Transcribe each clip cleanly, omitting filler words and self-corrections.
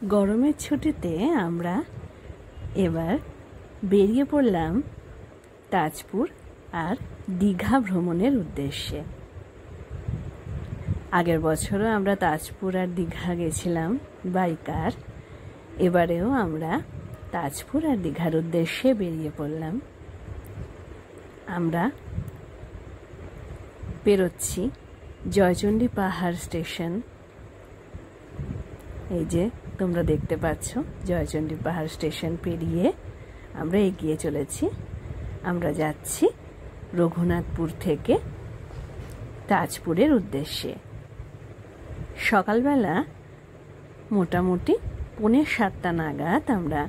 গরমের ছুটিতে আমরা এবার বেরিয়ে পড়লাম তাজপুর আর দীঘা ভ্রমণের উদ্দেশ্যে। আগের বছরও আমরা তাজপুর আর দীঘা গেছিলাম বাই কার। এবারেও আমরা তাজপুর আর দীঘার উদ্দেশ্যে বেরিয়ে পড়লাম। আমরা বেরোচ্ছি জয়চণ্ডী পাহাড় স্টেশন। এই যে তোমরা দেখতে পাচ্ছ, জয়চণ্ডী পাহাড় স্টেশন পেরিয়ে আমরা এগিয়ে চলেছি। আমরা যাচ্ছি রঘুনাথপুর থেকে তাজপুরের উদ্দেশ্যে। সকালবেলা মোটামুটি 6:45 নাগাদ আমরা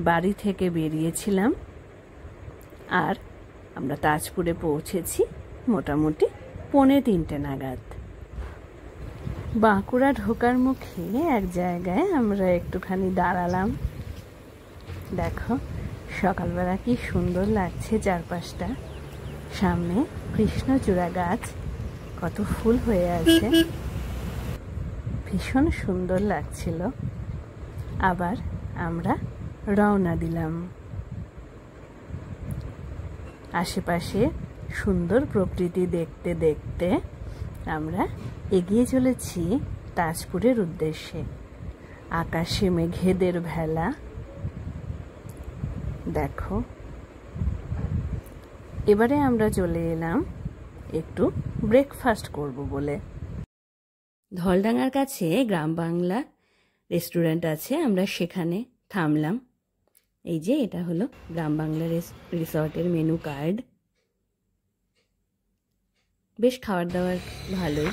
বাড়ি থেকে বেরিয়েছিলাম, আর আমরা তাজপুরে পৌঁছেছি মোটামুটি 2:45 নাগাদ। বাঁকুড়া ঢোকার মুখে এক জায়গায় আমরা একটুখানি দাঁড়ালাম। দেখো সকালবেলা কি সুন্দর লাগছে চারপাশটা। সামনে কৃষ্ণচূড়া গাছ, কত ফুল হয়ে আছে, ভীষণ সুন্দর লাগছিল। আবার আমরা রওনা দিলাম। আশেপাশে সুন্দর প্রকৃতি দেখতে দেখতে আমরা এগিয়ে চলেছি তাজপুরের উদ্দেশ্যে। আকাশে মেঘেদের ভেলা। দেখো এবারে আমরা চলে এলাম একটু ব্রেকফাস্ট করব বলে। ধলডাঙ্গার কাছে গ্রাম বাংলা রেস্টুরেন্ট আছে, আমরা সেখানে থামলাম। এই যে এটা হলো গ্রাম বাংলা রিসর্টের মেনু কার্ড। বেশ খাবার দাবার ভালোই।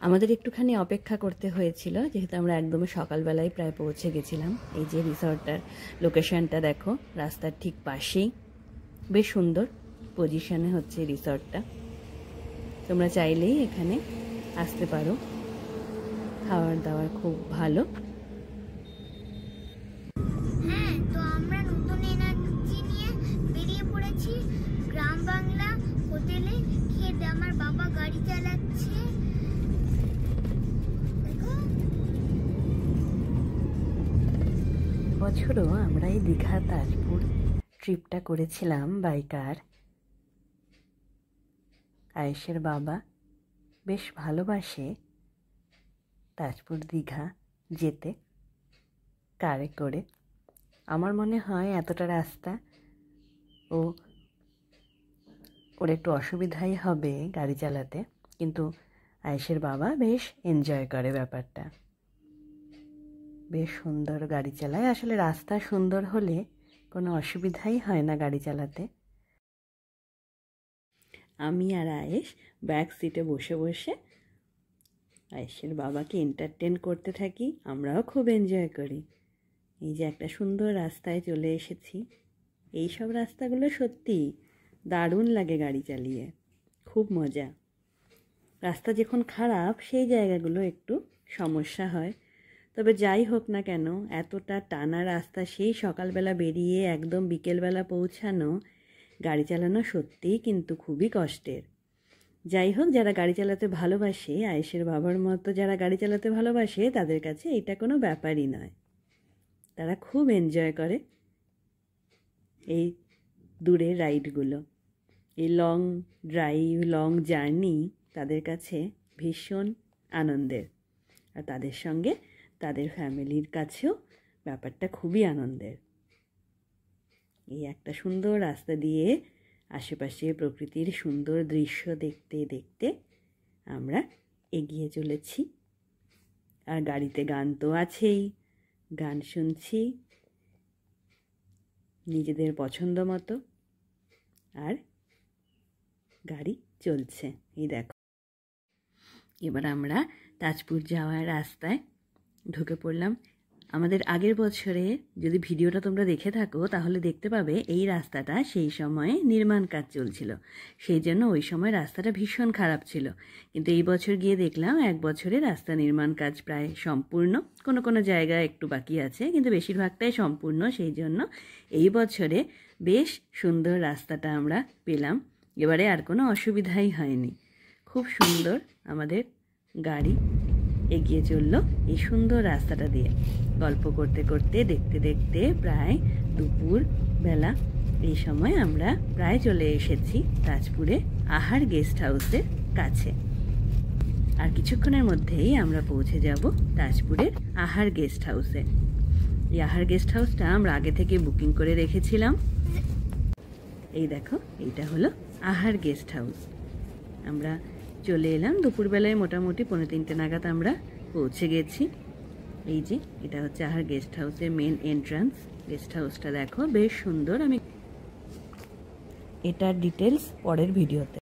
আমাদের একটুখানি অপেক্ষা করতে হয়েছিল, যেহেতু আমরা একদমই সকালবেলায় প্রায় পৌঁছে গেছিলাম। এই যে রিসর্টটার লোকেশনটা দেখো, রাস্তার ঠিক পাশেই। বেশ সুন্দর পজিশনে হচ্ছে রিসর্টটা। তোমরা চাইলেই এখানে আসতে পারো। খাবার দাবার খুব ভালো। হ্যাঁ, তো আমরা নতুন এনার্জি নিয়ে বেরিয়ে পড়েছি গ্রাম বাংলা হোটেলে। খেতে আমার বাবা গাড়ি চালাচ্ছে। বছরও আমরা এই দীঘা তাজপুর ট্রিপটা করেছিলাম বাই কার। আয়েশের বাবা বেশ ভালোবাসে তাজপুর দীঘা যেতে কারে করে। আমার মনে হয় এতটা রাস্তা ওর একটু অসুবিধাই হবে গাড়ি চালাতে, কিন্তু আয়েশের বাবা বেশ এনজয় করে ব্যাপারটা। বেশ সুন্দর গাড়ি চালায়। আসলে রাস্তা সুন্দর হলে কোনো অসুবিধাই হয় না গাড়ি চালাতে। আমি আর আয়েশ ব্যাক সিটে বসে বসে আয়েশের বাবাকে এন্টারটেন করতে থাকি। আমরাও খুব এনজয় করি। এই যে একটা সুন্দর রাস্তায় চলে এসেছি। এই সব রাস্তাগুলো সত্যি দারুণ লাগে গাড়ি চালিয়ে, খুব মজা। রাস্তা যখন খারাপ সেই জায়গাগুলো একটু সমস্যা হয়। তবে যাই হোক না কেন, এতটা টানা রাস্তা সেই সকালবেলা বেরিয়ে একদম বিকেলবেলা পৌঁছানো, গাড়ি চালানো সত্যিই কিন্তু খুবই কষ্টের। যাই হোক, যারা গাড়ি চালাতে ভালোবাসে, আয়েশের বাবার মতো যারা গাড়ি চালাতে ভালোবাসে, তাদের কাছে এটা কোনো ব্যাপারই নয়। তারা খুব এনজয় করে এই দূরের রাইডগুলো। এই লং ড্রাইভ, লং জার্নি তাদের কাছে ভীষণ আনন্দের। আর তাদের সঙ্গে তাদের ফ্যামিলির কাছেও ব্যাপারটা খুবই আনন্দের। এই একটা সুন্দর রাস্তা দিয়ে আশেপাশে প্রকৃতির সুন্দর দৃশ্য দেখতে দেখতে আমরা এগিয়ে চলেছি। আর গাড়িতে গান তো আছেই, গান শুনছি নিজেদের পছন্দ মতো। আর গাড়ি চলছে। এই দেখো, এবার আমরা তাজপুর যাওয়ার রাস্তায় ঢুকে পড়লাম। আমাদের আগের বছরে যদি ভিডিওটা তোমরা দেখে থাকো তাহলে দেখতে পাবে এই রাস্তাটা সেই সময়ে নির্মাণ কাজ চলছিল, সেই জন্য ওই সময় রাস্তাটা ভীষণ খারাপ ছিল। কিন্তু এই বছর গিয়ে দেখলাম 1 বছরে রাস্তা নির্মাণ কাজ প্রায় সম্পূর্ণ। কোনো কোনো জায়গায় একটু বাকি আছে, কিন্তু বেশিরভাগটাই সম্পূর্ণ। সেই জন্য এই বছরে বেশ সুন্দর রাস্তাটা আমরা পেলাম। এবারে আর কোনো অসুবিধাই হয়নি। খুব সুন্দর আমাদের গাড়ি এগিয়ে চললো এই সুন্দর রাস্তাটা দিয়ে। গল্প করতে করতে দেখতে দেখতে প্রায় দুপুর বেলা এই সময় আমরা প্রায় চলে এসেছি তাজপুরে আহার গেস্ট হাউসের কাছে। আর কিছুক্ষণের মধ্যেই আমরা পৌঁছে যাব তাজপুরের আহার গেস্ট হাউসে। এই আহার গেস্ট হাউসটা আমরা আগে থেকে বুকিং করে রেখেছিলাম। এই দেখো, এইটা হলো আহার গেস্ট হাউস। আমরা চলে এলাম দুপুরবেলায়, মোটামুটি 2:45 নাগাদ আমরা পৌঁছে গেছি। এই যে এটা হচ্ছে আহার গেস্ট হাউসের মেন এন্ট্রান্স। গেস্ট হাউসটা দেখো বেশ সুন্দর। আমি এটার ডিটেলস পরের ভিডিওতে